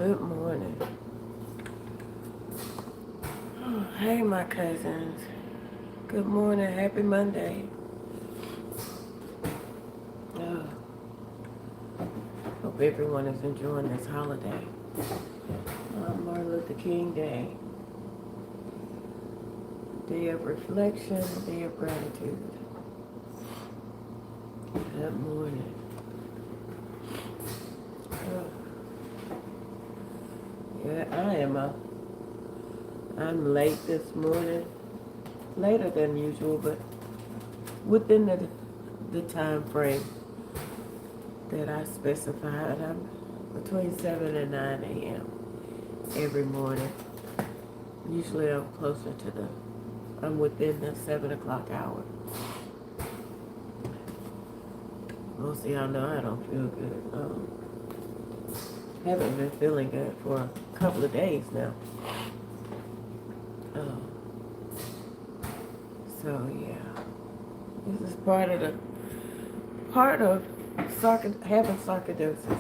Good morning. Oh, hey, my cousins. Good morning. Happy Monday. Oh, hope everyone is enjoying this holiday. Martin Luther King Day. Day of reflection, day of gratitude. Good morning. Oh, yeah, I'm late this morning. Later than usual, but within the time frame that I specified. I'm between 7 and 9 a.m. every morning. Usually I'm within the 7 o'clock hour. Most of y'all know I don't feel good. Haven't been feeling good for a couple of days now. So yeah, this is part of having sarcoidosis.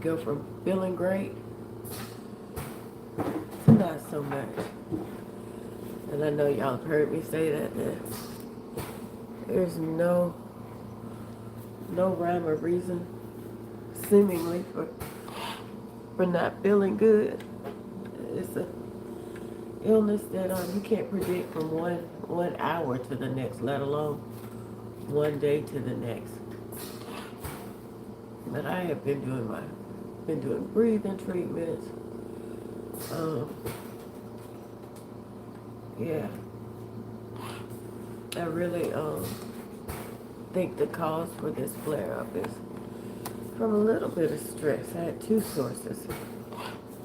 Go from feeling great to not so much. And I know y'all have heard me say that there's no rhyme or reason, seemingly, for not feeling good. It's a illness that you can't predict from one hour to the next, let alone one day to the next. But I have been doing breathing treatments. Yeah, I really think the cause for this flare-up is from a little bit of stress. I had two sources.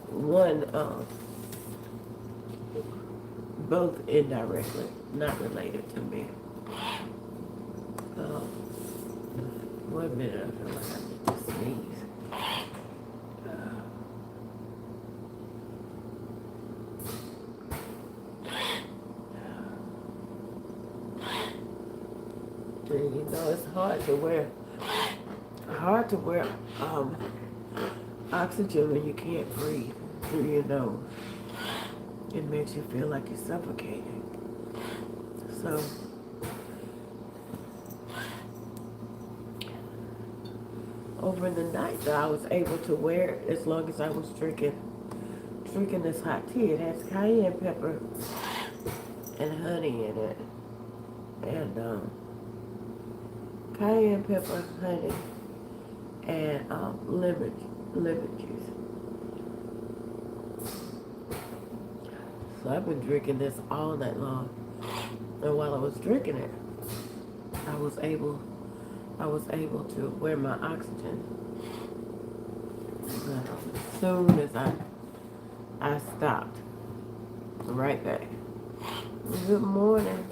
One, both indirectly, not related to me. 1 minute, I feel like I need to sneeze. And you know, it's hard to wear oxygen when you can't breathe through your nose. It makes you feel like you're suffocating. So over the night, though, I was able to wear it as long as I was drinking this hot tea. It has cayenne pepper and honey in it, and cayenne pepper, honey, and lemon juice. So I've been drinking this all night long, and while I was drinking it, I was able to wear my oxygen. As soon as I stopped, right back. Good morning,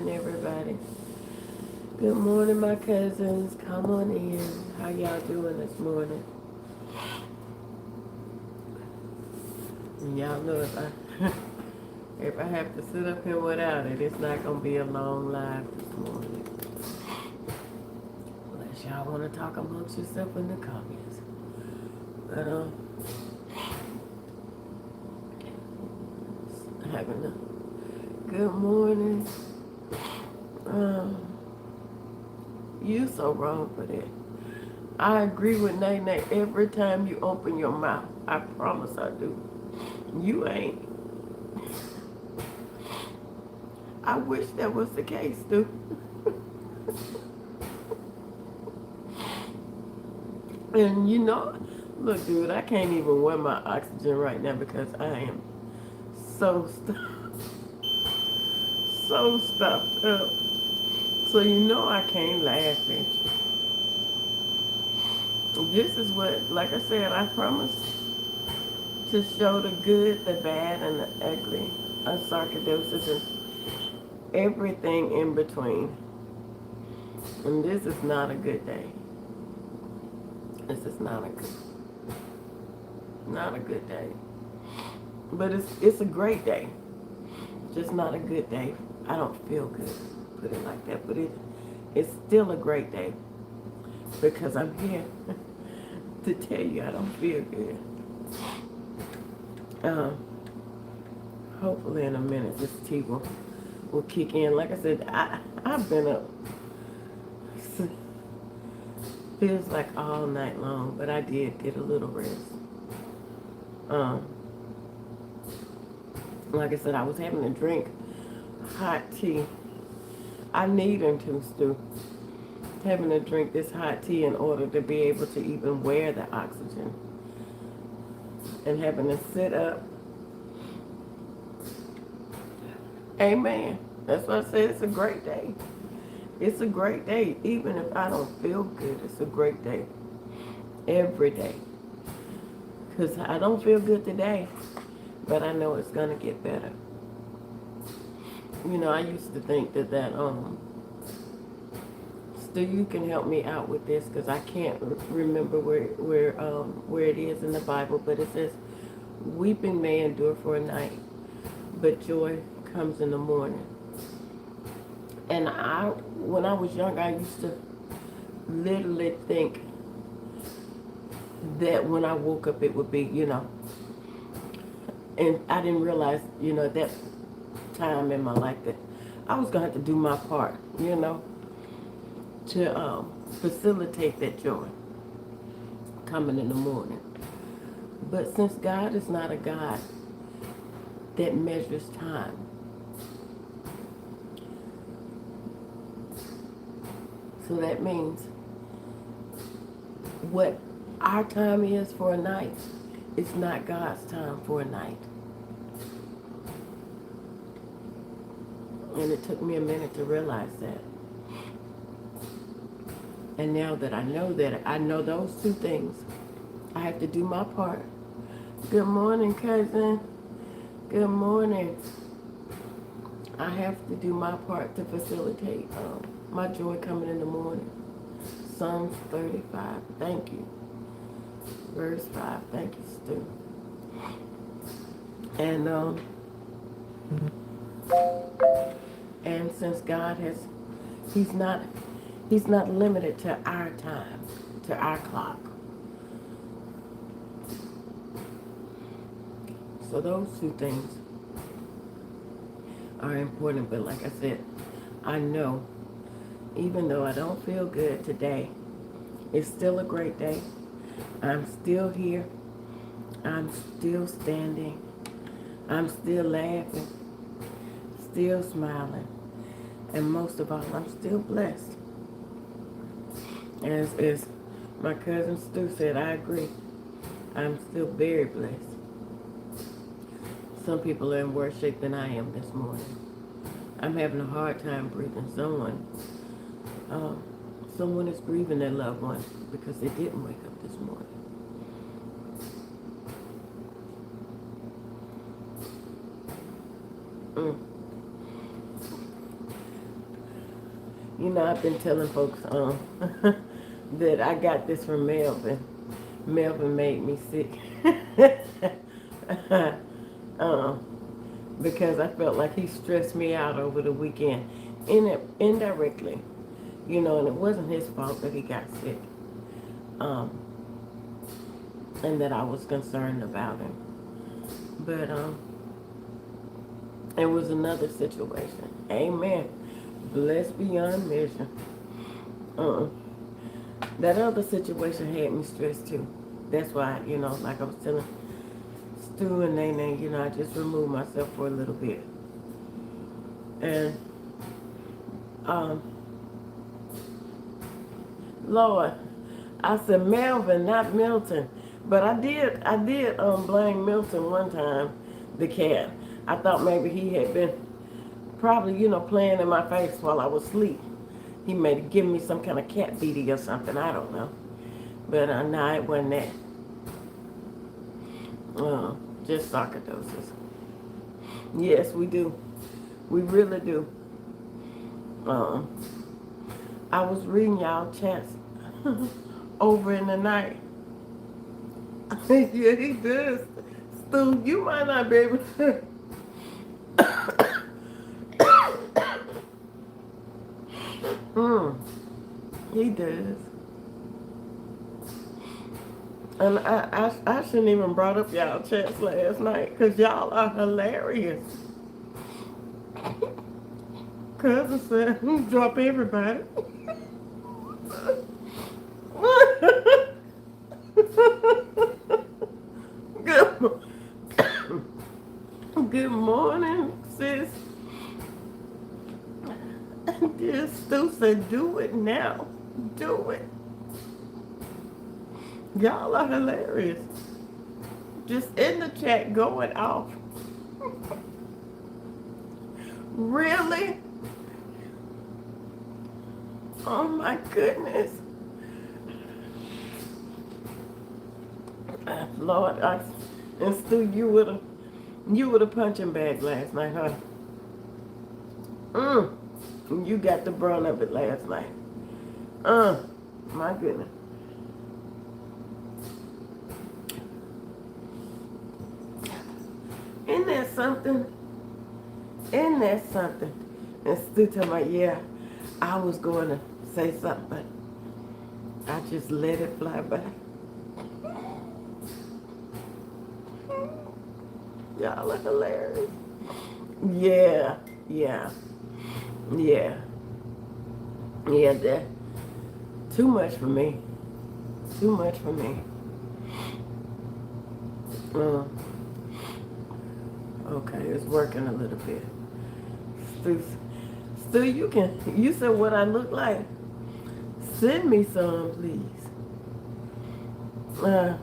everybody. Good morning, my cousins. Come on in. How y'all doing this morning? And y'all know if I have to sit up here without it, it's not gonna be a long live this morning. Unless y'all want to talk amongst yourself in the comments. But having a good morning. You so wrong for that. I agree with Nene every time you open your mouth. I promise I do. You ain't. I wish that was the case, dude. And you know, look, dude, I can't even wear my oxygen right now because I am so stuffed up. So you know I can't laugh at you. This is what, like I said, I promise to show the good, the bad, and the ugly of sarcoidosis and everything in between. And this is not a good day. This is not a good day. But it's a great day. Just not a good day. I don't feel good, put it like that. But it's still a great day because I'm here. to tell you I don't feel good. Um, Hopefully in a minute this tea will kick in. Like I said, I've been up feels like all night long, but I did get a little rest. Um, like I said, I was having to drink hot tea. I need him to, Stu. Having to drink this hot tea in order to be able to even wear the oxygen. And having to sit up. Amen. That's what I said. It's a great day. It's a great day. Even if I don't feel good, it's a great day. Every day. Because I don't feel good today, but I know it's going to get better. You know, I used to think that Stu, you can help me out with this because I can't remember where it is in the Bible, but it says, weeping may endure for a night, but joy comes in the morning. And when I was young, I used to literally think that when I woke up, it would be, and I didn't realize, at that time in my life that I was going to have to do my part, to facilitate that joy coming in the morning. But since God is not a God that measures time, so that means what our time is for a night is not God's time for a night. And it took me a minute to realize that. And now that I know those two things, I have to do my part. Good morning, cousin. Good morning. I have to do my part to facilitate my joy coming in the morning. Psalms 35. Thank you. Verse 5. Thank you, Stu. And since God He's not limited to our time, to our clock. So those two things are important. But like I said, I know, even though I don't feel good today, it's still a great day. I'm still here. I'm still standing. I'm still laughing. Still smiling. And most of all, I'm still blessed. As my cousin Stu said, I agree. I'm still very blessed. Some people are in worse shape than I am this morning. I'm having a hard time breathing. Someone is grieving their loved one because they didn't wake up this morning. I've been telling folks that I got this from Melvin. Melvin made me sick. Because I felt like he stressed me out over the weekend. Indirectly. And it wasn't his fault that he got sick. And that I was concerned about him. But it was another situation. Amen. Blessed beyond measure. That other situation had me stressed too. That's why, like I was telling Stu and Nene, I just removed myself for a little bit. And, Lord, I said Melvin, not Milton. But I did blame Milton one time, the cat. I thought maybe he had been probably, playing in my face while I was asleep. He may have given me some kind of cat beating or something. I don't know. But no, it wasn't that. Just sarcoidosis. Yes, we do. We really do. I was reading y'all chats over in the night. Yeah, he does. Stu, you might not be able to. He does. And I shouldn't even brought up y'all chats last night because y'all are hilarious. Cousin said, drop everybody. Good, good morning, sis. Dear Stu said, do it now. Do it. Y'all are hilarious. Just in the chat going off. Really? Oh my goodness. Lord, and Stu, you were the punching bag last night, huh? You got the brunt of it last night. My goodness. Isn't that something? Isn't that something? And Stu told me, yeah, I was going to say something, but I just let it fly by. Y'all are hilarious. Yeah, yeah, yeah. Yeah, that too much for me. Too much for me. Okay, it's working a little bit. Stu, you said what I look like. Send me some, please. Uh,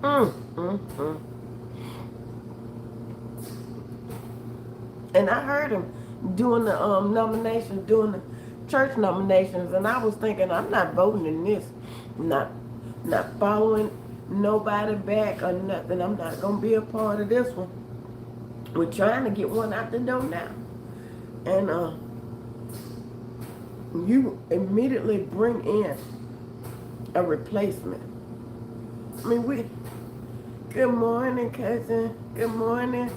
mm, mm, mm. And I heard him doing the nominations, doing the church nominations, and I was thinking, I'm not voting in this. Not following nobody back or nothing. I'm not gonna be a part of this one. We're trying to get one out the door now. And you immediately bring in a replacement. I mean, good morning, cousin. Good morning.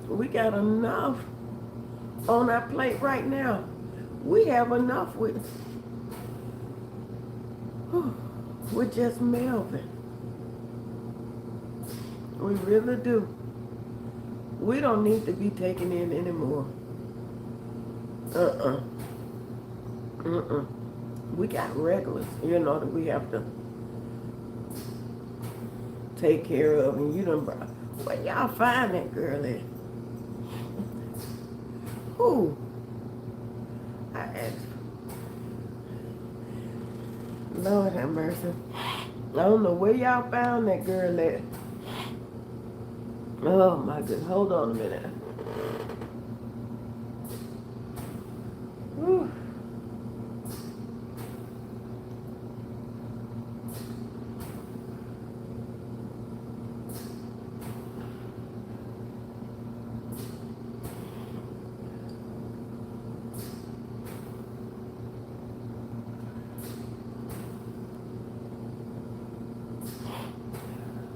We got enough on our plate right now. We have enough with just Melvin. We really do. We don't need to be taken in anymore. We got regulars, that we have to take care of, and you done brought. Where y'all find that girl at? Who? I asked. Lord have mercy. I don't know where y'all found that girl at. Oh my goodness. Hold on a minute. Whew.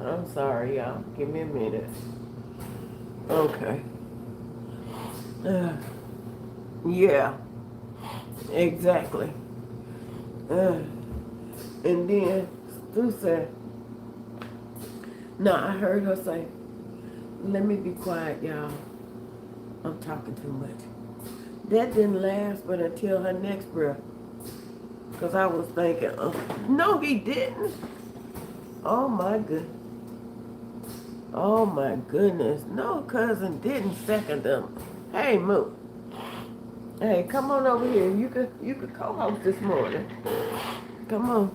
I'm sorry, y'all. Give me a minute. Okay. Yeah. Exactly. And then Stu said, no, I heard her say, let me be quiet, y'all. I'm talking too much. That didn't last but until her next breath. Because I was thinking, no, he didn't. Oh my goodness. Oh my goodness. No, cousin didn't second them. Hey, Moo. Hey, come on over here. You could co-host this morning. Come on.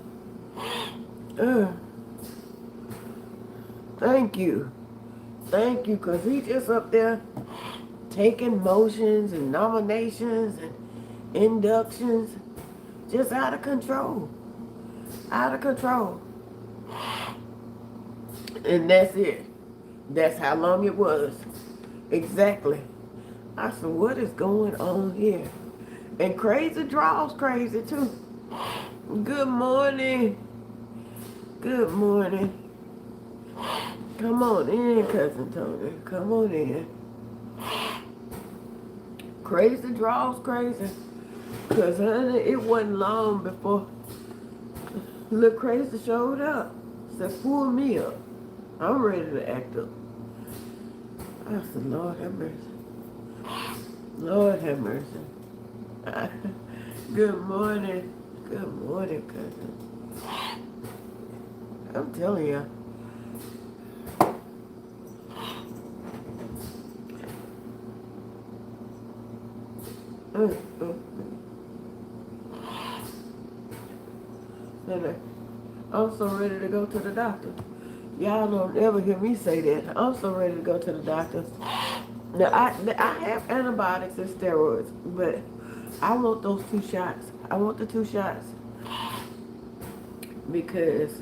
Thank you. Thank you, because he just up there taking motions and nominations and inductions. Just out of control. Out of control. And that's it. That's how long it was. Exactly. I said, what is going on here? And crazy draws crazy too. Good morning. Good morning. Come on in, Cousin Tony. Come on in. Crazy draws crazy. Cause honey, it wasn't long before little crazy showed up. Said, pull me up. I'm ready to act up. I said, Lord have mercy. Lord have mercy. Good morning. Good morning, cousin. I'm telling you. Mm, mm, mm. I'm so ready to go to the doctor. Y'all don't ever hear me say that. I'm so ready to go to the doctor. Now, I have antibiotics and steroids, but I want those 2 shots. I want the 2 shots because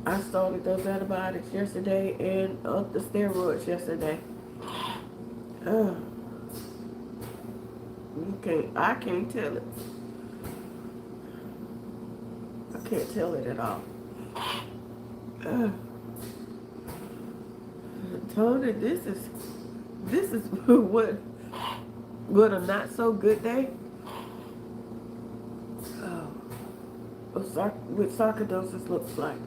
I started those antibiotics yesterday and the steroids yesterday. Uh, I can't tell it. I can't tell it at all. Tony, this is what a not so good day. With sarcoidosis looks like.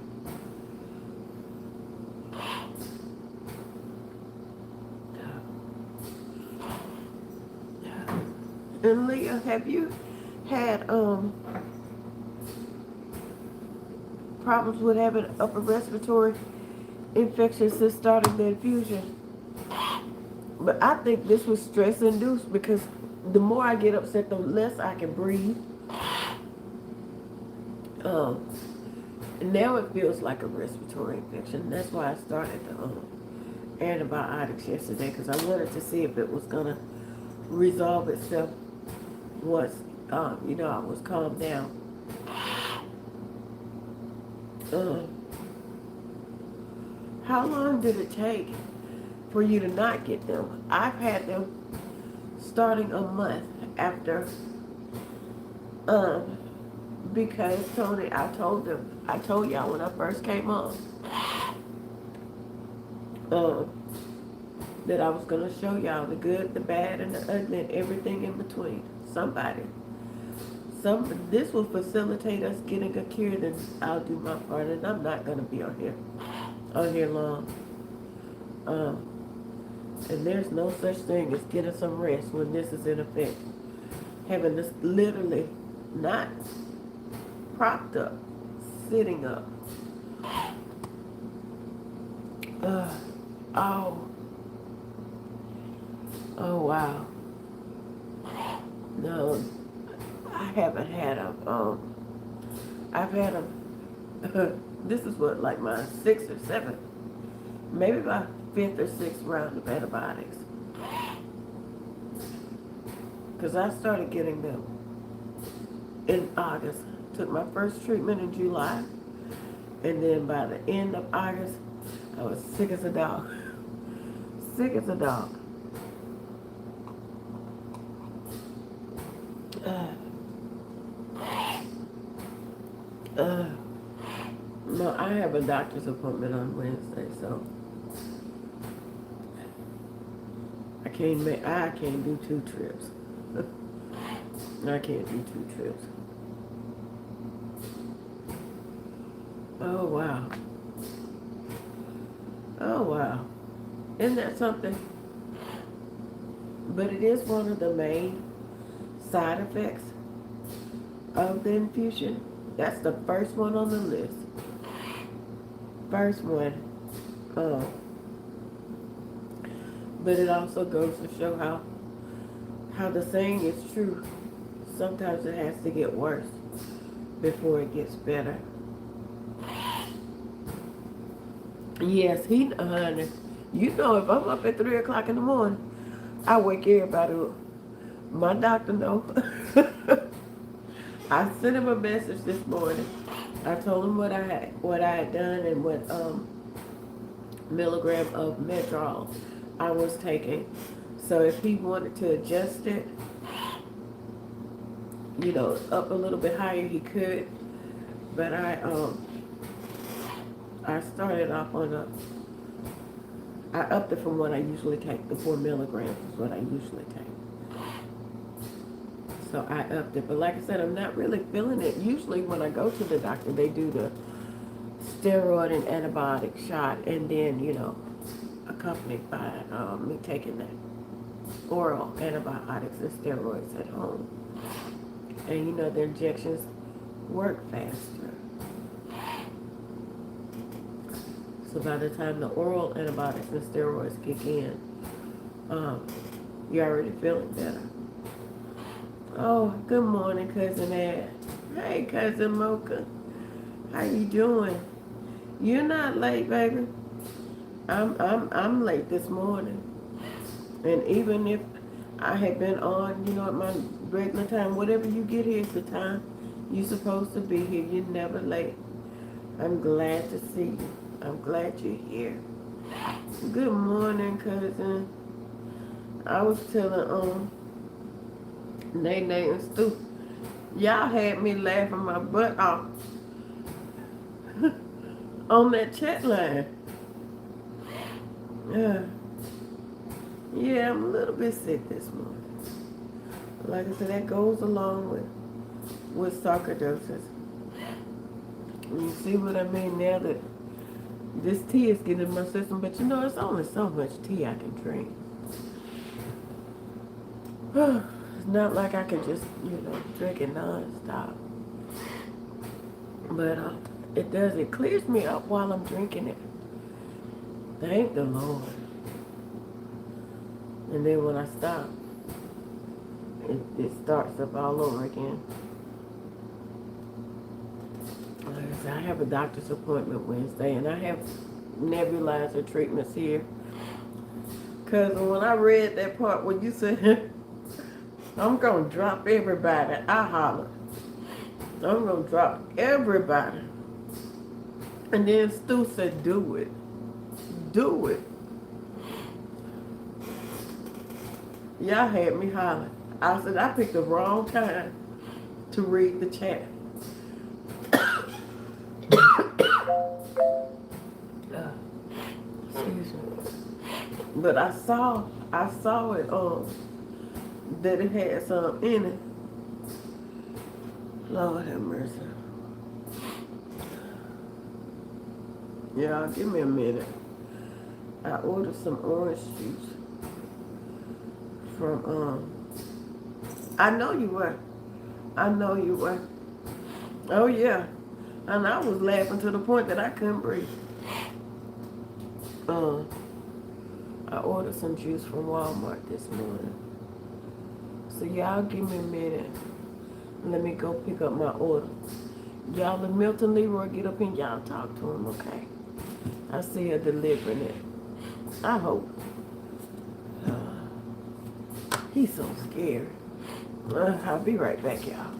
And Leah, have you had problems with having upper respiratory infection since starting the infusion? But I think this was stress induced because the more I get upset, the less I can breathe. Now it feels like a respiratory infection. That's why I started the antibiotics yesterday, because I wanted to see if it was gonna resolve itself once I was calmed down. How long did it take for you to not get them? I've had them starting a month after, because Tony, I told y'all when I first came on, that I was gonna show y'all the good, the bad, and the ugly, and everything in between. This will facilitate us getting a cure, then I'll do my part, and I'm not gonna be on here long. And there's no such thing as getting some rest when this is in effect. Having this literally not propped up, sitting up. Oh wow. No, I haven't had them. I've had them. This is what, like my 6th or 7th, maybe my 5th or 6th round of antibiotics. Because I started getting them in August. Took my first treatment in July, and then by the end of August, I was sick as a dog. Sick as a dog. No, I have a doctor's appointment on Wednesday, so I can't do 2 trips. I can't do 2 trips. Oh wow. Oh wow. Isn't that something? But it is one of the main side effects of the infusion. That's the first one on the list. First one. But it also goes to show how the saying is true. Sometimes it has to get worse before it gets better. Yes, honey. You know, if I'm up at 3 o'clock in the morning, I wake everybody up. My doctor knows. I sent him a message this morning. I told him what I had done and what milligram of Medrol I was taking. So if he wanted to adjust it, up a little bit higher, he could. But I started off on I upped it from what I usually take. The 4 milligrams is what I usually take. So I upped it. But like I said, I'm not really feeling it. Usually when I go to the doctor, they do the steroid and antibiotic shot, and then, accompanied by me taking that oral antibiotics and steroids at home. And the injections work faster. So by the time the oral antibiotics and steroids kick in, you're already feeling better. Oh, good morning, Cousin Ed. Hey, Cousin Mocha. How you doing? You're not late, baby. I'm late this morning. And even if I had been on, at my regular time, whatever you get here is the time you're supposed to be here. You're never late. I'm glad to see you. I'm glad you're here. Good morning, cousin. I was telling Nene and Stu, y'all had me laughing my butt off on that chat line. Yeah, I'm a little bit sick this morning. Like I said, that goes along with sarcoidosis. You see what I mean now that this tea is getting in my system, but it's only so much tea I can drink. It's not like I can just, drink it non-stop. But it clears me up while I'm drinking it. Thank the Lord. And then when I stop, it starts up all over again. Like I said, I have a doctor's appointment Wednesday, and I have nebulizer treatments here. Because when I read that part where you said, I'm going to drop everybody, I hollered. I'm going to drop everybody. And then Stu said, do it. Do it. Y'all had me hollering. I said, I picked the wrong time to read the chat. Excuse me. But I saw it that it had some in it. Lord have mercy. Y'all, give me a minute. I ordered some orange juice from I know you were. Oh yeah. And I was laughing to the point that I couldn't breathe. I ordered some juice from Walmart this morning. So y'all give me a minute. Let me go pick up my order. Y'all and Milton Leroy get up and y'all talk to him, okay? I see her delivering it. I hope. He's so scared. I'll be right back, y'all.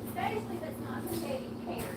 Especially if it's not some heavy hair.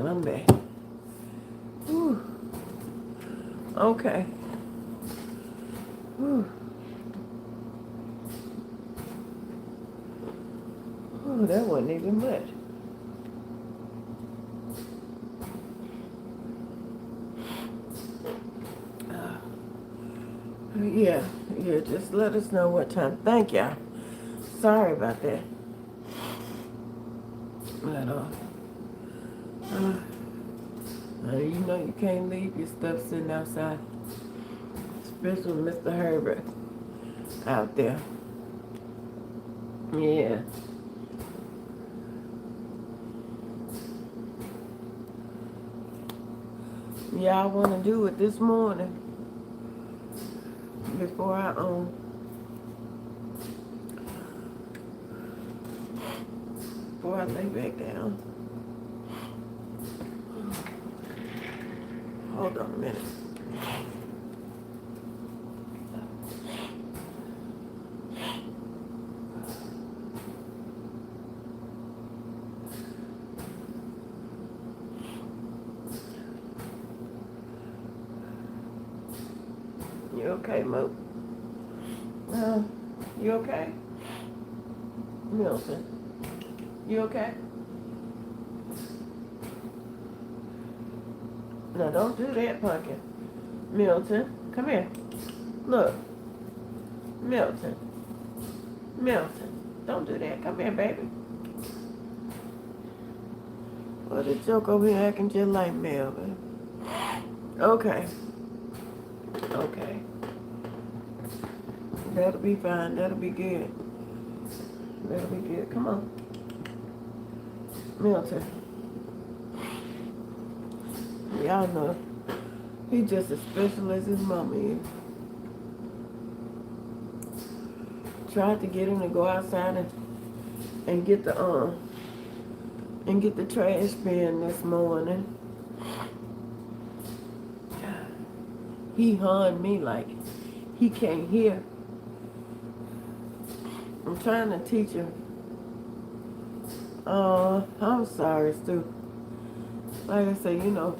I'm back. Whew. Okay. Whew. Oh, that wasn't even much. Yeah, just let us know what time. Thank y'all. Sorry about that. But, you know you can't leave your stuff sitting outside. Especially with Mr. Herbert out there. Yeah. Yeah, I want to do it this morning before I lay back down. Hold on a minute. You okay, Mo? You okay? Milton, you okay? No, don't do that, Pumpkin. Milton, come here. Look. Milton. Milton, don't do that. Come here, baby. Well, the joke over here acting just like Melvin. Okay. Okay. That'll be fine. That'll be good. That'll be good. Come on. Milton. Y'all know. He's just as special as his mama is. Tried to get him to go outside and get the trash bin this morning. He hunned me like he can't hear. I'm trying to teach him. I'm sorry, Stu. Like I say, you know,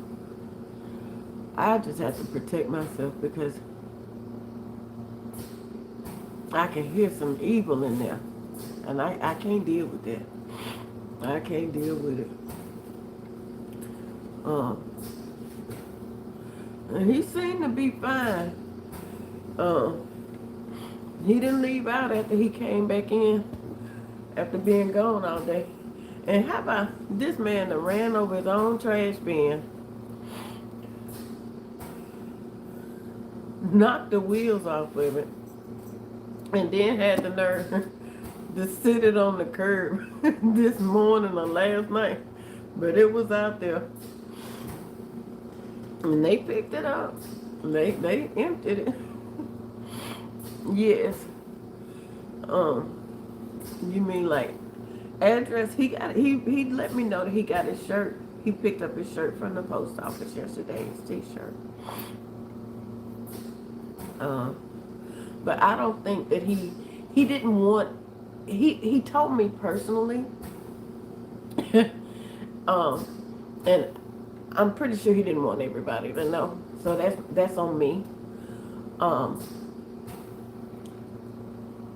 I just have to protect myself because I can hear some evil in there. And I can't deal with that. I can't deal with it. And he seemed to be fine. He didn't leave out after he came back in after being gone all day. And how about this man that ran over his own trash bin, knocked the wheels off of it, and then had the nerve to sit it on the curb this morning or last night. But it was out there. And they picked it up. They emptied it. Yes. You mean like address? He let me know that he got his shirt. He picked up his shirt from the post office yesterday, his t-shirt. But I don't think that he didn't want, he told me personally, and I'm pretty sure he didn't want everybody to know. So that's on me.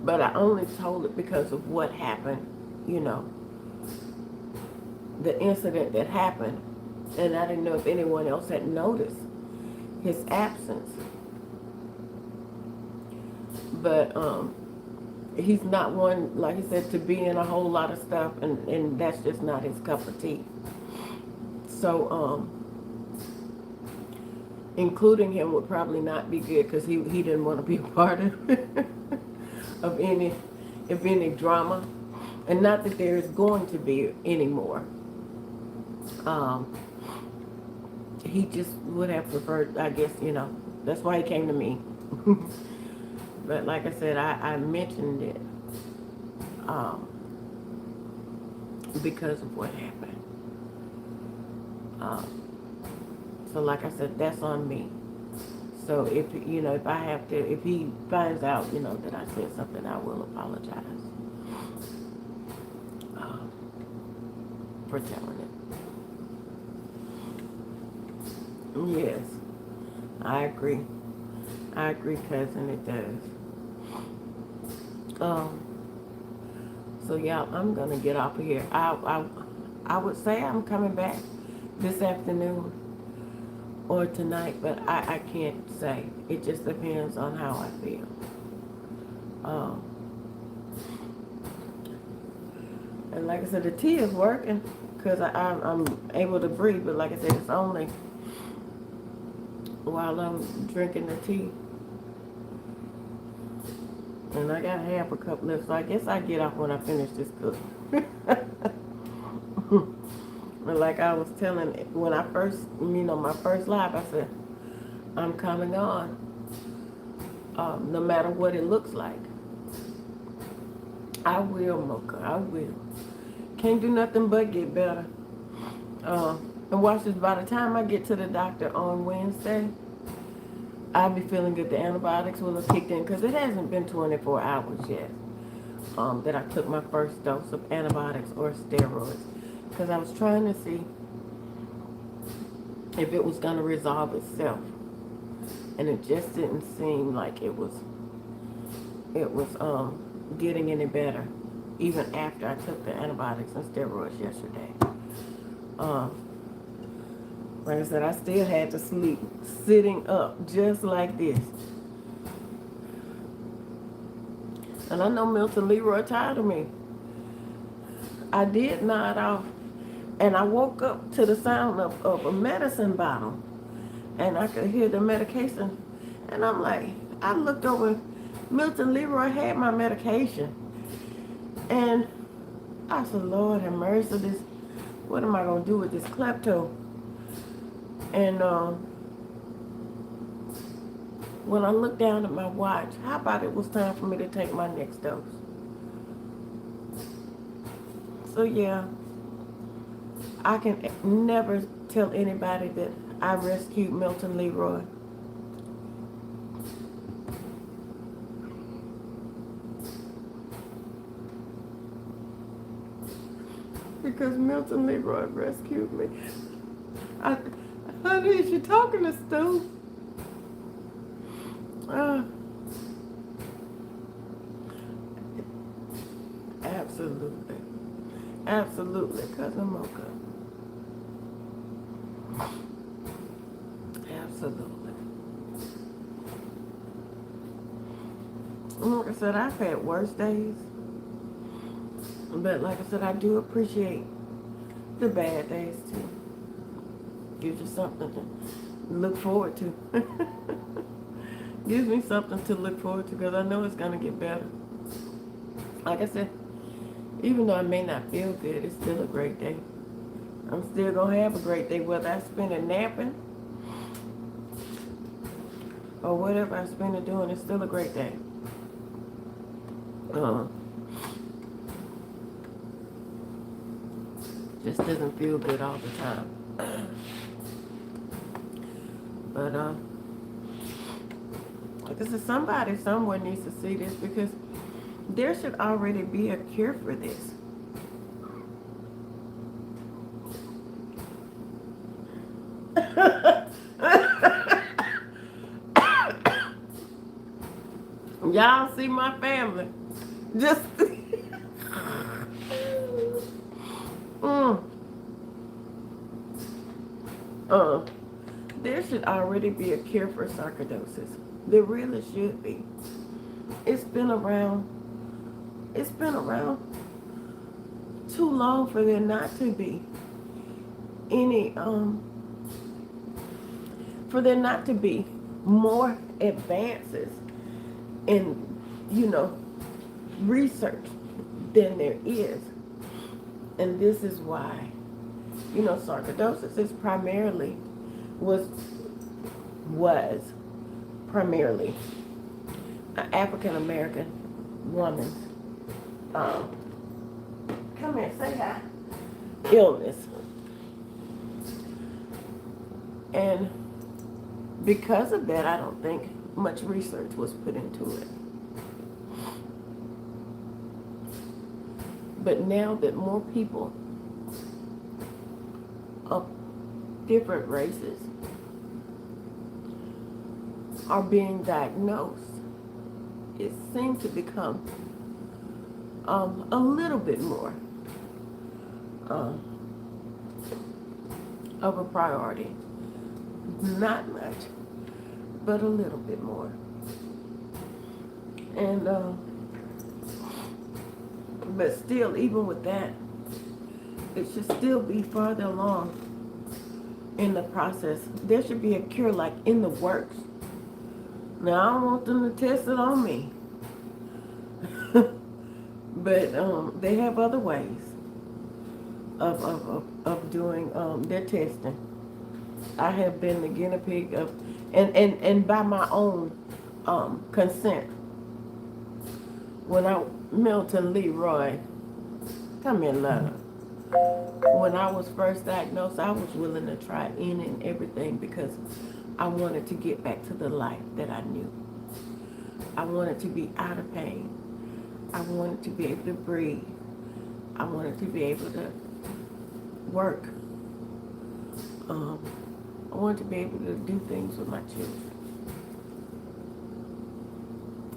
But I only told it because of what happened, you know, the incident that happened. And I didn't know if anyone else had noticed his absence. But he's not one, like he said, to be in a whole lot of stuff, and that's just not his cup of tea. So including him would probably not be good because he didn't want to be a part of it. of any drama, and not that there is going to be any more. He just would have preferred, I guess, you know, that's why he came to me. But like I said, I mentioned it because of what happened. So like I said, that's on me. So if, you know, if he finds out, you know, that I said something, I will apologize for telling it. Yes, I agree. I agree, cousin. It does. Um. So yeah, I'm gonna get off of here. I would say I'm coming back this afternoon or tonight, but I can't say. It just depends on how I feel. Um. And like I said, the tea is working because I'm able to breathe. But like I said, it's only while I'm drinking the tea. And I got half a cup left, so I guess I get off when I finish this cook. But like I was telling, when I first, my first live, I said, I'm coming on, no matter what it looks like. I will, Mocha, I will. Can't do nothing but get better. And watch this, by the time I get to the doctor on Wednesday, I'll be feeling good. The antibiotics will have kicked in because it hasn't been 24 hours yet that I took my first dose of antibiotics or steroids. Because I was trying to see if it was going to resolve itself. And it just didn't seem like it was getting any better, even after I took the antibiotics and steroids yesterday. Like I said, I still had to sleep sitting up just like this. And I know Milton Leroy tired of me. I did nod off, and I woke up to the sound of a medicine bottle, and I could hear the medication. And I'm like, I looked over, Milton Leroy had my medication. And I said, Lord have mercy, what am I going to do with this klepto? And when I looked down at my watch, how about it was time for me to take my next dose? So yeah, I can never tell anybody that I rescued Milton Leroy. Because Milton Leroy rescued me. Honey, is you talking to Stu? Absolutely. Absolutely, Cousin Mocha. Absolutely. Like I said, I've had worse days. But like I said, I do appreciate the bad days too. Gives you something to look forward to. Gives me something to look forward to because I know it's going to get better. Like I said, even though I may not feel good, it's still a great day. I'm still going to have a great day, whether I spend it napping or whatever I spend it doing, it's still a great day. Just doesn't feel good all the time. But like I said, somebody somewhere needs to see this because there should already be a cure for this. Y'all see my family. Just there should already be a cure for sarcoidosis. There really should be. It's been around too long for there not to be any for there not to be more advances in research than there is. And this is why sarcoidosis is was primarily an African American woman's come here, say hi, illness. And because of that, I don't think much research was put into it. But now that more people of different races are being diagnosed, it seems to become a little bit more um, of a priority. Not much, but a little bit more. And but still, even with that, it should still be farther along in the process. There should be a cure like in the works. Now I don't want them to test it on me, but they have other ways of doing their testing. I have been the guinea pig of, and by my own consent. When Milton Leroy, come here, love. When I was first diagnosed, I was willing to try any and everything because I wanted to get back to the life that I knew. I wanted to be out of pain. I wanted to be able to breathe. I wanted to be able to work. I wanted to be able to do things with my children.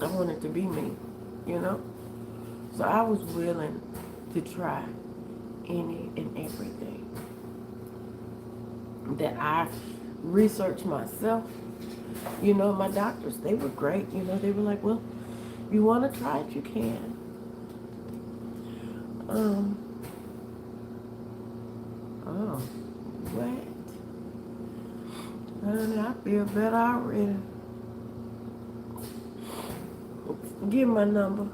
I wanted to be me, you know? So I was willing to try any and everything that I researched myself. You know, my doctors, they were great. You know, they were like, well, if you want to try it, you can. Oh, what? Honey, I feel better already. Give my number.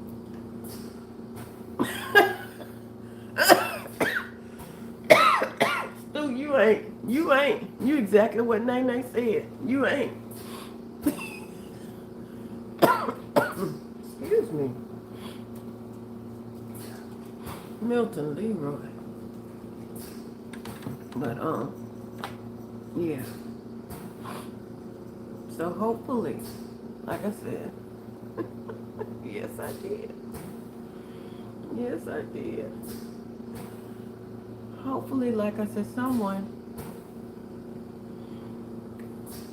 Stu, you ain't. You exactly what Nene said. You ain't. Excuse me. Milton Leroy. But, yeah. So hopefully, like I said, yes, I did. Yes, I did. Hopefully, like I said, someone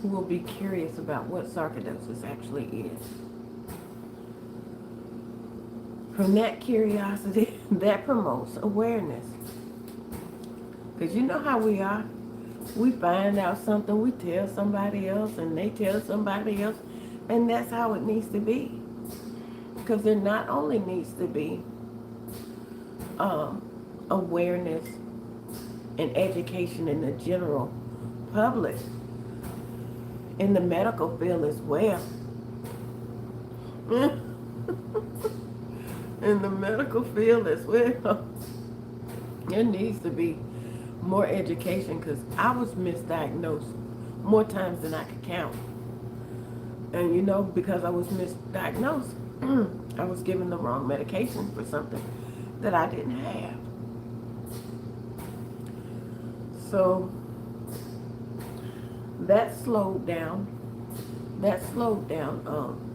will be curious about what sarcoidosis actually is. From that curiosity, that promotes awareness. Because you know how we are. We find out something, we tell somebody else, and they tell somebody else, and that's how it needs to be. Because there not only needs to be awareness and education in the general public, in the medical field as well. In the medical field as well. There needs to be more education because I was misdiagnosed more times than I could count. And you know, because I was misdiagnosed, I was given the wrong medication for something that I didn't have. So that slowed down.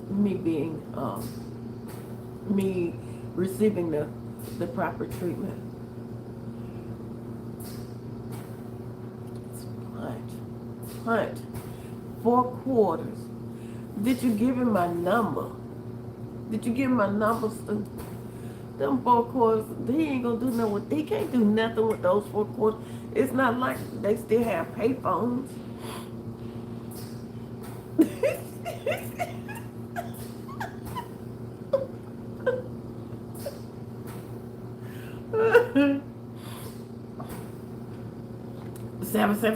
Me being me receiving the proper treatment. Punch. 4 quarters. Did you give him my number? Did you give him my number, Stu? Them 4 quarters, he ain't gonna do nothing with, he can't do nothing with those 4 quarters. It's not like they still have payphones.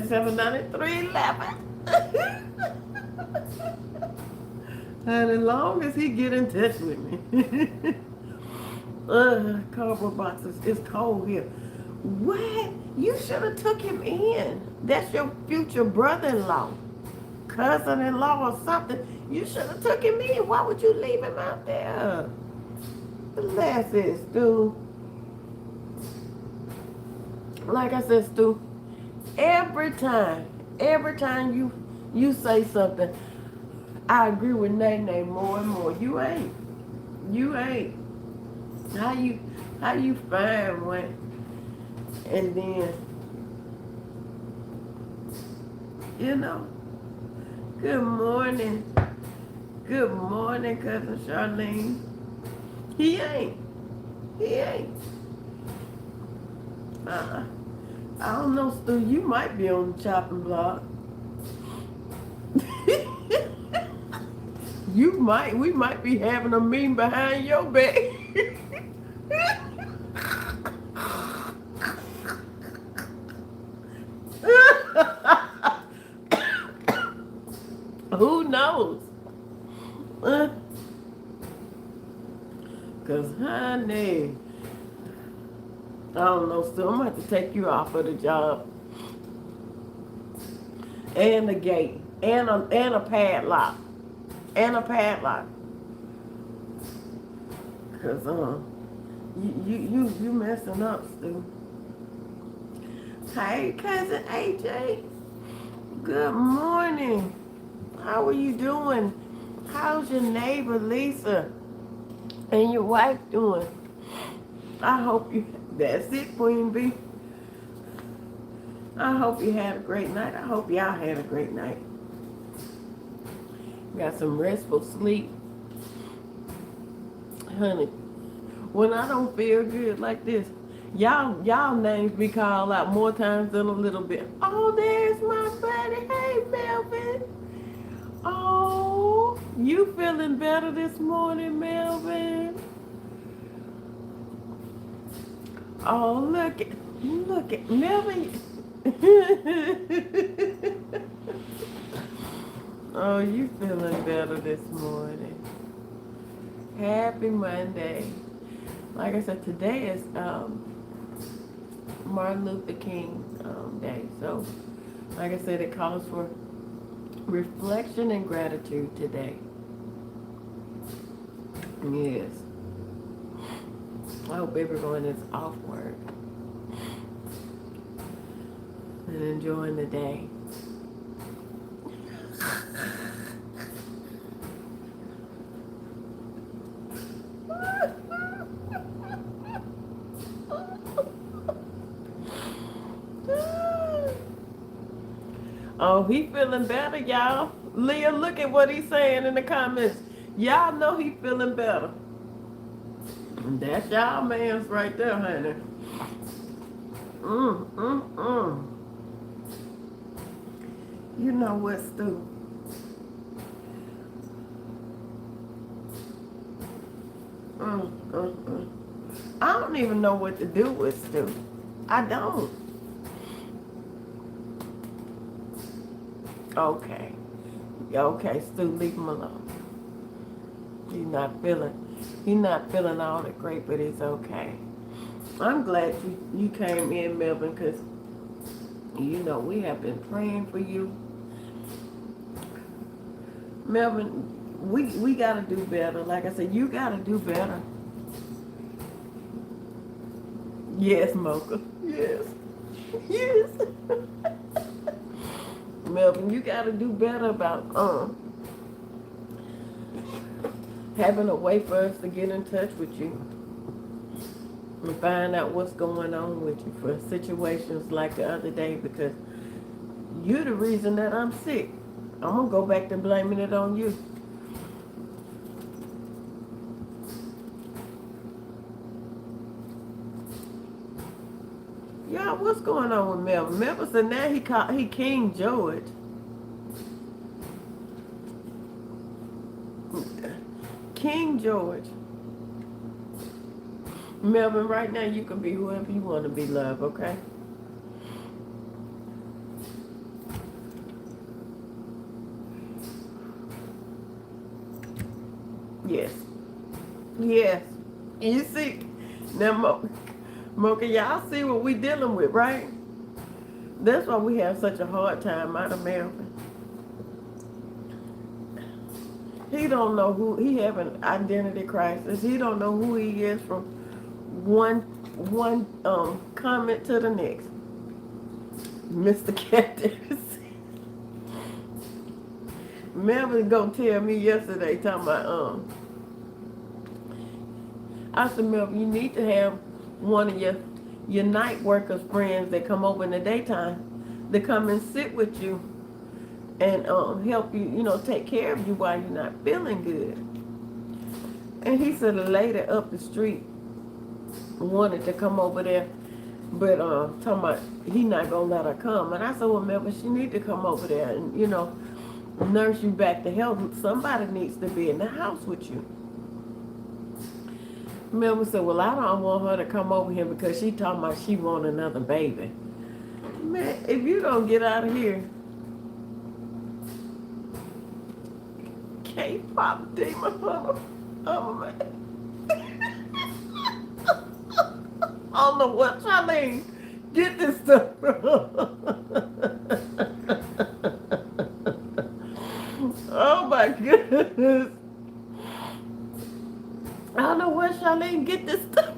Seven 9311. And as long as he get in touch with me. Cardboard boxes. It's cold here. What? You should have took him in. That's your future brother-in-law, cousin-in-law or something. You should have took him in. Why would you leave him out there? Bless it, Stu. Like I said, Stu, every time you say something, I agree with Nene more and more. You ain't. How you find one and then, you know, good morning. Good morning, cousin Charlene. He ain't. He ain't. Uh-uh. I don't know, Stu. You might be on the chopping block. We might be having a meeting behind your back. Who knows? Cause honey, I don't know, Stu. I'm gonna have to take you off of the job. And the gate. And a padlock. And a padlock. Cause you messing up, Stu. Hey, cousin AJ. Good morning. How are you doing? How's your neighbor Lisa and your wife doing? I hope you. That's it, Queen B. I hope you had a great night. I hope y'all had a great night. Got some restful sleep. Honey, when I don't feel good like this, y'all names be called out more times than a little bit. Oh, there's my buddy. Hey, Melvin. Oh, you feeling better this morning, Melvin? Oh, look at Melvin. Oh, you feeling better this morning. Happy Monday. Like I said, today is Martin Luther King Day. So, like I said, it calls for reflection and gratitude today. Yes. I hope everyone is off work and enjoying the day. Oh, he feeling better, y'all. Leah, look at what he's saying in the comments. Y'all know he feeling better. That's y'all man's right there, honey. You know what, Stu? I don't even know what to do with Stu. I don't. Okay. Okay, Stu, leave him alone. He's not feeling all that great, but it's okay. I'm glad you came in, Melvin, because you know we have been praying for you. Melvin, we gotta do better. Like I said, you gotta do better. Yes, Mocha. Yes. Yes. Melvin, you gotta do better about having a way for us to get in touch with you and find out what's going on with you for situations like the other day, because you're the reason that I'm sick. I'm gonna go back to blaming it on you. Yeah, what's going on with Melvin? Melvin said now he King George. King George. Melvin, right now you can be whoever you want to be, love, okay? Yes. Yes. You see, now Mocha, y'all see what we dealing with, right? That's why we have such a hard time out of Melvin. He don't know he have an identity crisis. He don't know who he is from one comment to the next. Mr. Captain. Melvin gonna tell me yesterday, talking about I said, Melvin, you need to have one of your night workers friends that come over in the daytime to come and sit with you and help you, take care of you while you're not feeling good. And he said a lady up the street wanted to come over there, but talking about he not gonna let her come. And I said, well, Melvin, she need to come over there and nurse you back to health. Somebody needs to be in the house with you. Melvin said, well, I don't want her to come over here because she talking about she want another baby. Man, if you don't get out of here, can't pop demon hunter. Oh man. I don't know what Charlene get this stuff from. Oh my goodness. I don't know where Charlene get this stuff.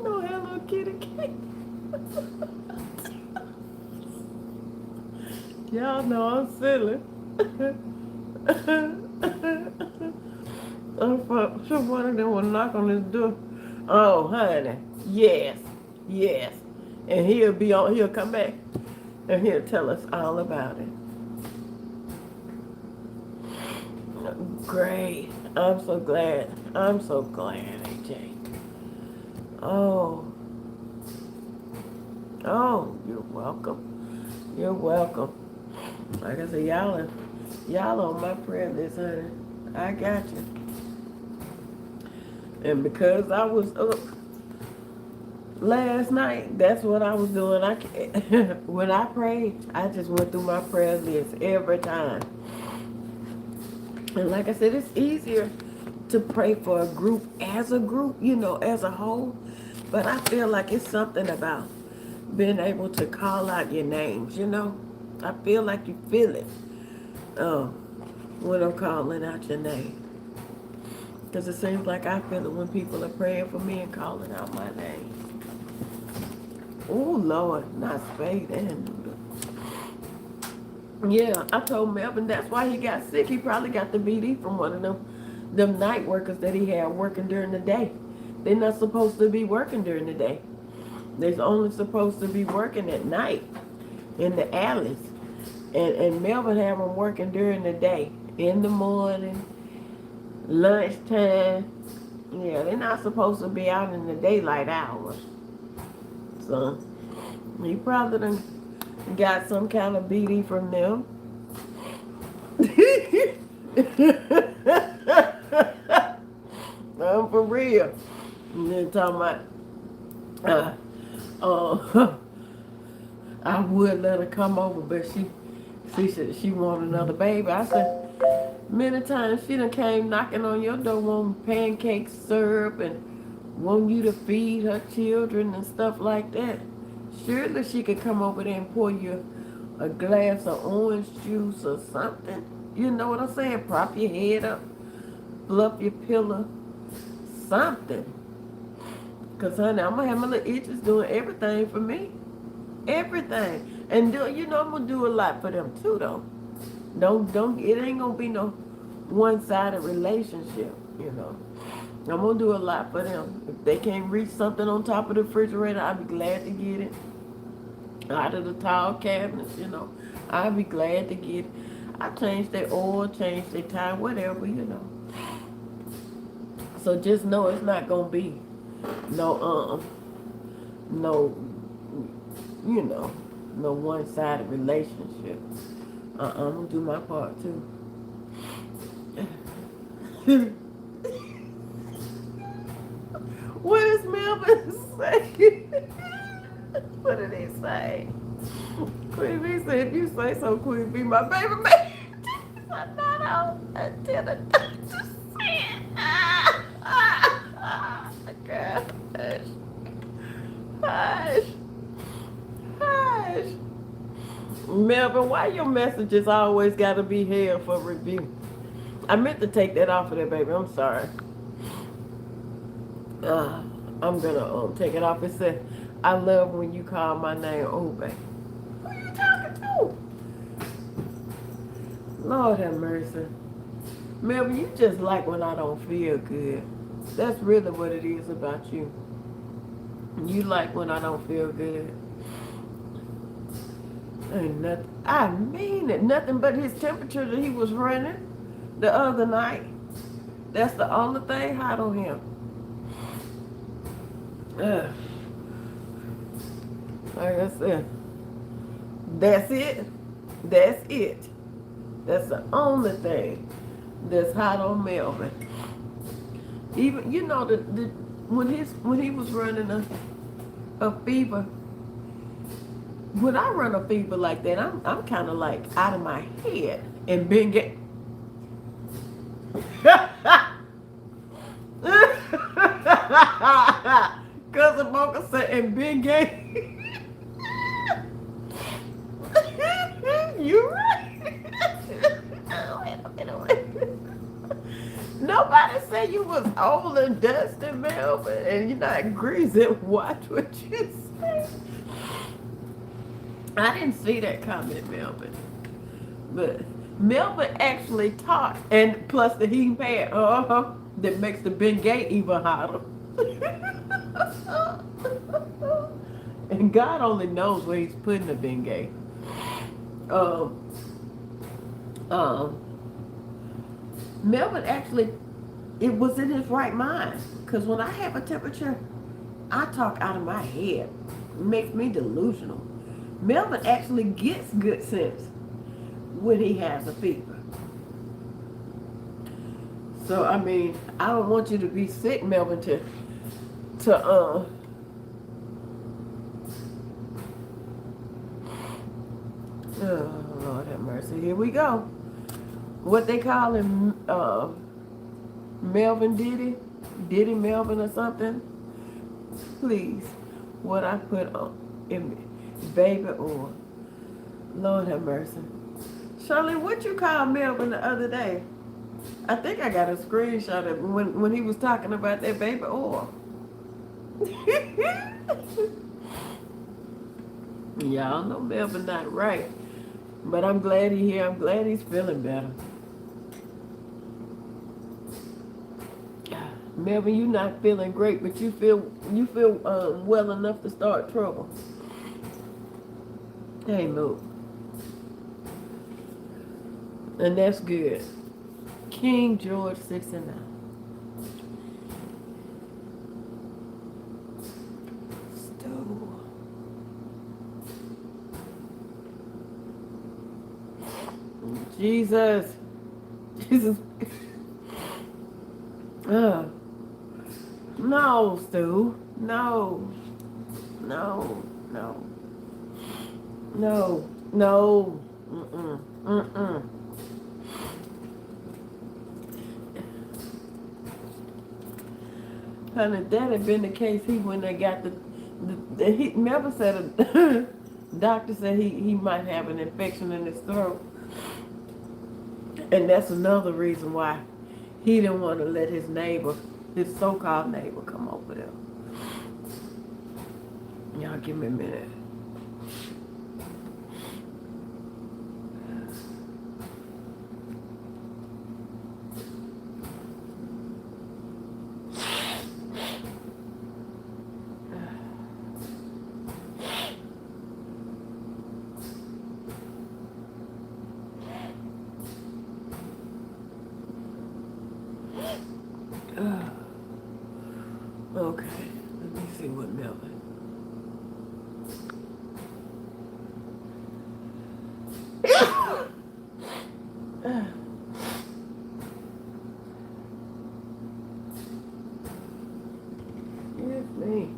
No Hello Kitty cake. Y'all know I'm silly. I'm sure one of them will knock on this door. Oh, honey. Yes. Yes. And he'll come back and he'll tell us all about it. Great. I'm so glad. AJ. Oh. Oh, you're welcome. You're welcome. Like I said, y'all on my prayer list, honey. I got you. And because I was up last night, that's what I was doing. When I prayed, I just went through my prayer list every time. And like I said, it's easier to pray for a group, as a whole. But I feel like it's something about being able to call out your names, I feel like you feel it when I'm calling out your name. Because it seems like I feel it when people are praying for me and calling out my name. Oh, Lord, not spade and noodle. Yeah, I told Melvin that's why he got sick. He probably got the BD from one of them night workers that he had working during the day. They're not supposed to be working during the day. They're only supposed to be working at night in the alleys. And Melvin had them working during the day, in the morning, lunchtime. Yeah, they're not supposed to be out in the daylight hours. So he probably done got some kind of BD from them. I'm for real. And then talking about I would let her come over, but she said she wanted another baby. I said, many times she done came knocking on your door wanting pancakes, syrup, and want you to feed her children and stuff like that. Surely she could come over there and pour you a glass of orange juice or something. You know what I'm saying? Prop your head up, fluff your pillow, something. Because, honey, I'm going to have my little itches doing everything for me. Everything. And, I'm going to do a lot for them, too, though. It ain't going to be no one-sided relationship, I'm going to do a lot for them. If they can't reach something on top of the refrigerator, I'll be glad to get it. Out of the tall cabinets, I'll be glad to get it. I change their oil, change their tire, whatever, So just know it's not going to be no one-sided relationship. I'm going to do my part, too. What does Melvin say? What did he say? Queen B said, if you say so, Queen B, my baby man. I'm not out until the doctor said. Girl, hush. Hush. Melvin, why your messages always got to be held for review? I meant to take that off of there, baby. I'm sorry. I'm gonna take it off. It said, I love when you call my name Obey. Who are you talking to? Lord have mercy. Melvin, you just like when I don't feel good. That's really what it is about you. You like when I don't feel good. Ain't nothing. I mean it. Nothing but his temperature that he was running the other night. That's the only thing hot on him. Ugh. Like I said, that's it. That's it. That's the only thing that's hot on Melvin. Even when he was running a fever. When I run a fever like that, I'm kind of like out of my head and been get. Cousin Mocha said and been gay. You right. Wait a minute, wait a minute. Nobody said you was old and dusty, Melvin, and you're not greasy. Watch what you say. I didn't see that comment, Melvin. But Melvin actually taught, and plus the heating pad, that makes the Bengay even hotter. And God only knows where he's putting the Bengay. Melvin actually, it was in his right mind. Because when I have a temperature, I talk out of my head. It makes me delusional. Melvin actually gets good sense when he has a fever. So, I mean, I don't want you to be sick, Melvin, oh, Lord have mercy. Here we go. What they call him, Melvin Diddy? Diddy Melvin or something? Please, what I put on in baby oil. Lord have mercy. Shirley, what you call Melvin the other day? I think I got a screenshot of when he was talking about that baby oil. Y'all know Melvin not right. But I'm glad he's here. I'm glad he's feeling better. Melvin, you not feeling great, but you feel well enough to start trouble. Hey, Luke. And that's good. King George 69. Stew. Jesus. Jesus. No, Stu. No. No. No. No. No. Mm-mm. Mm-mm. Honey, if that had been the case, he wouldn't have got he never said doctor said he might have an infection in his throat. And that's another reason why he didn't want to let his neighbor, his so-called neighbor, come over there. Y'all give me a minute. Okay, let me see what Melvin. Excuse me.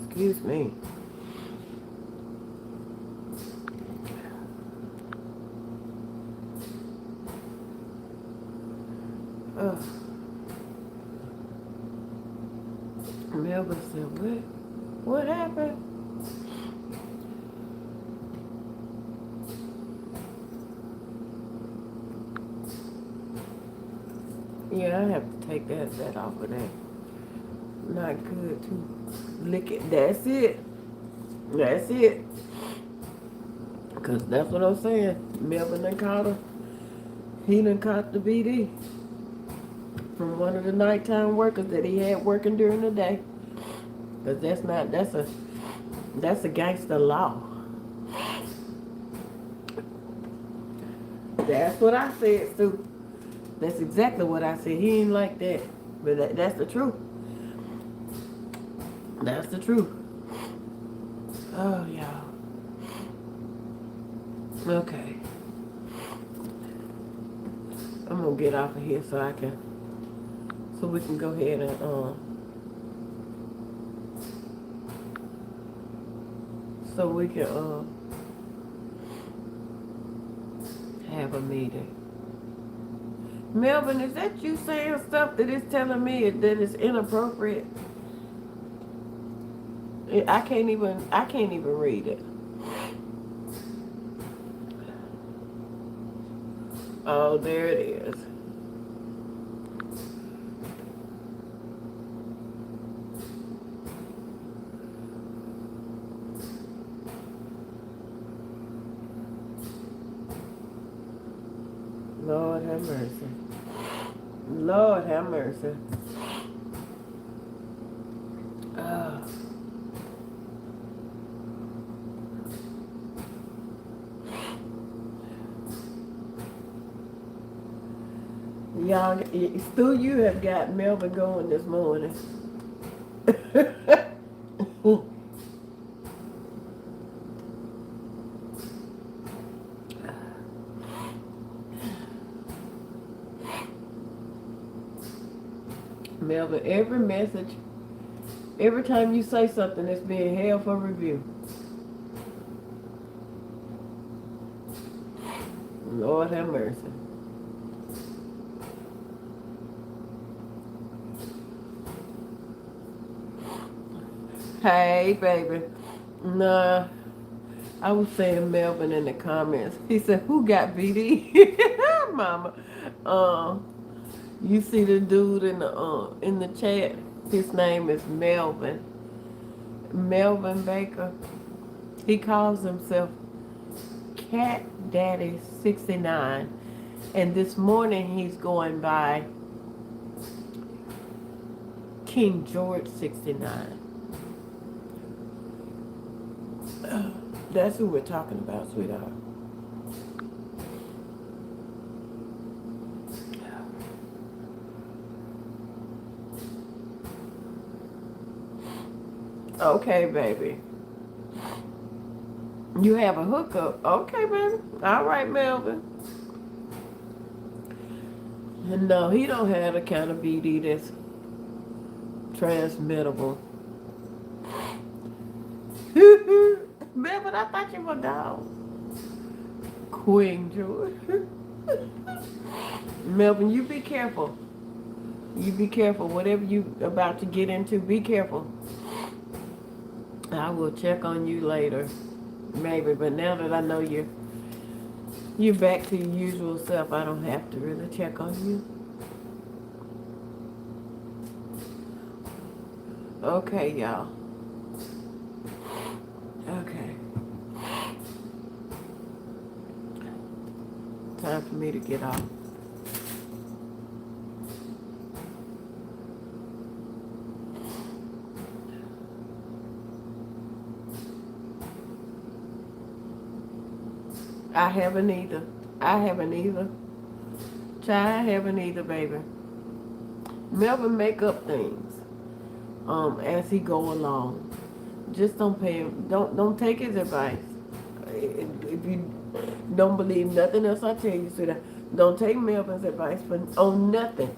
Excuse me. Melvin said, what? What happened? Yeah, I have to take that off of there. Not good to lick it. That's it. That's it. Because that's what I'm saying. Melvin done caught her. He done caught the BD. from one of the nighttime workers that he had working during the day. Because that's against the law. That's what I said, Sue. That's exactly what I said. He ain't like that. But that's the truth. That's the truth. Oh, y'all. Okay. I'm gonna get off of here so we can go ahead and so we can have a meeting. Melvin, is that you saying stuff that is telling me that is inappropriate? I can't even read it. Oh, there it is. Lord have mercy. Lord have mercy. Oh. Y'all, Stu, you have got Melvin going this morning. Melvin, every message, every time you say something, it's being held for review. Lord have mercy. Hey, baby. Nah, I was saying Melvin in the comments. He said, "Who got BD?" Mama. You see the dude in the chat? His name is Melvin. Melvin Baker. He calls himself Cat Daddy 69, and this morning he's going by King George 69. That's who we're talking about, sweetheart. Okay, baby. You have a hookup. Okay, baby. All right, Melvin. And no, he don't have the kind of BD that's transmittable. Melvin, I thought you were gone. Queen George. Melvin, you be careful. You be careful. Whatever you about to get into, be careful. I will check on you later, maybe. But now that I know you're back to your usual self, I don't have to really check on you. Okay, y'all. Okay. Time for me to get off. I haven't either. I haven't either. Child, I haven't either, baby. Melvin make up things as he go along. Just don't pay him. Don't take his advice. If you don't believe nothing else I tell you, sweetheart, don't take Melvin's advice on nothing.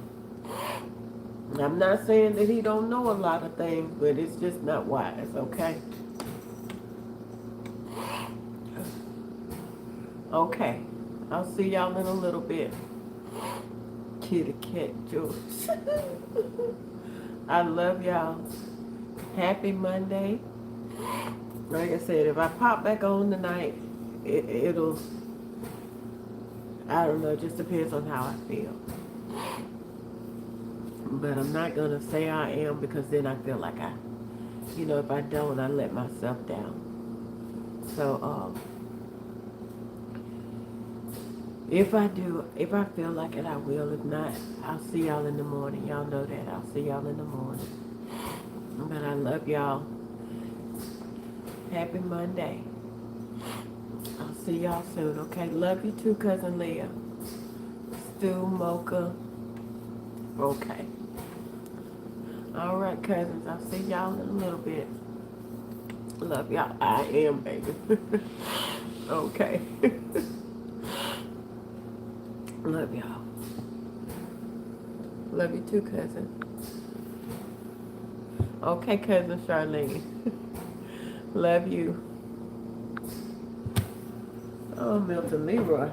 I'm not saying that he don't know a lot of things, but it's just not wise, okay? Okay. I'll see y'all in a little bit. Kitty cat George. I love y'all. Happy Monday. Like I said, if I pop back on tonight, it'll, I don't know, it just depends on how I feel. But I'm not going to say I am, because then I feel like if I don't, I let myself down. So, If I do, if I feel like it, I will. If not, I'll see y'all in the morning. Y'all know that. I'll see y'all in the morning. But I love y'all. Happy Monday. I'll see y'all soon, okay? Love you too, Cousin Leah. Stu, Mocha. Okay. All right, cousins. I'll see y'all in a little bit. Love y'all. I am, baby. Okay. Love y'all. Love you too, cousin. Okay, cousin Charlene. Love you. Oh, Milton Leroy.